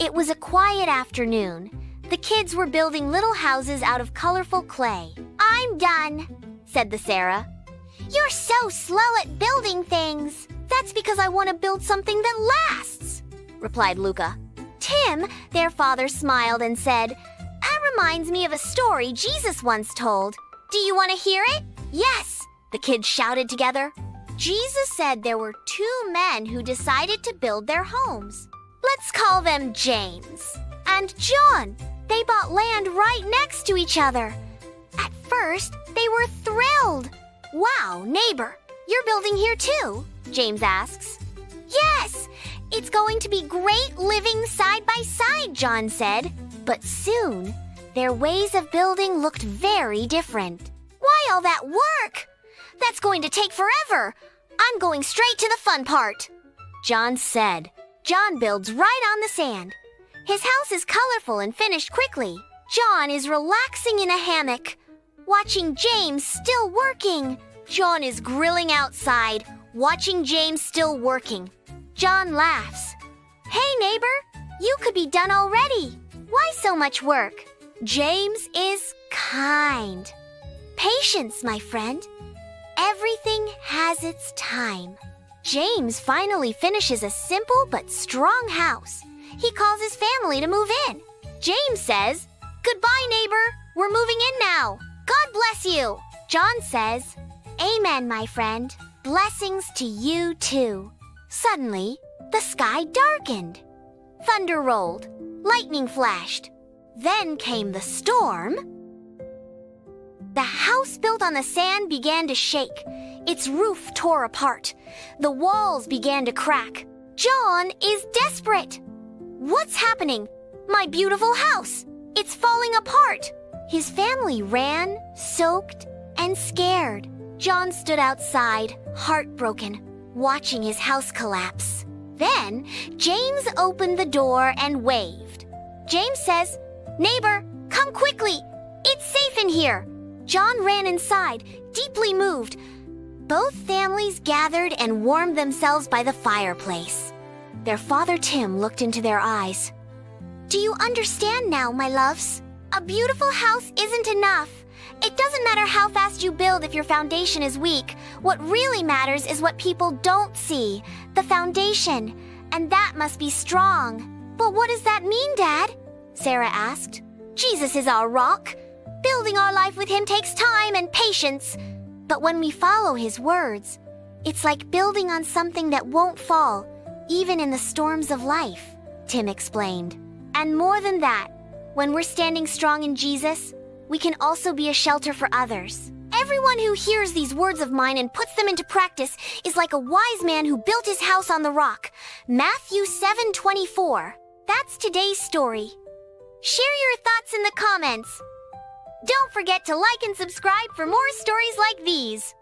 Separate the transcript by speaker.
Speaker 1: It was a quiet afternoon. The kids were building little houses out of colorful clay. "I'm done," said the Sarah. "You're so slow at building things." "That's because I want to build something that lasts," replied Luca. Tim, their father, smiled and said, "That reminds me of a story Jesus once told. Do you want to hear it?" "Yes," the kids shouted together. Jesus said there were two men who decided to build their homes. Let's call them James and John. They bought land right next to each other. At first, they were thrilled. "Wow, neighbor, you're building here too?" James asks. "Yes, it's going to be great living side by side," John said. But soon, their ways of building looked very different. "Why all that work? That's going to take forever. I'm going straight to the fun part," John said. John builds right on the sand. His house is colorful and finished quickly. John is relaxing in a hammock, watching James still working. John is grilling outside, watching James still working. John laughs. "Hey, neighbor, you could be done already. Why so much work?" James is kind. "Patience, my friend. Everything has its time." James finally finishes a simple but strong house. He calls his family to move in. James says, "Goodbye, neighbor. We're moving in now. God bless you." John says, "Amen, my friend. Blessings to you too." Suddenly, the sky darkened. Thunder rolled. Lightning flashed. Then came the storm. The house built on the sand began to shake. Its roof tore apart. The walls began to crack. John is desperate. "What's happening? My beautiful house! It's falling apart!" His family ran, soaked, and scared. John stood outside, heartbroken, watching his house collapse. Then, James opened the door and waved. James says, "Neighbor, come quickly! It's safe in here!" John ran inside, deeply moved. Both families gathered and warmed themselves by the fireplace. Their father Tim looked into their eyes. "Do you understand now, my loves? A beautiful house isn't enough. It doesn't matter how fast you build if your foundation is weak. What really matters is what people don't see, the foundation, and that must be strong." "But what does that mean, Dad?" Sarah asked. "Jesus is our rock. Building our life with him takes time and patience. But when we follow his words, it's like building on something that won't fall, even in the storms of life," Tim explained. "And more than that, when we're standing strong in Jesus, we can also be a shelter for others. Everyone who hears these words of mine and puts them into practice is like a wise man who built his house on the rock." Matthew 7:24. That's today's story. Share your thoughts in the comments. Don't forget to like and subscribe for more stories like these.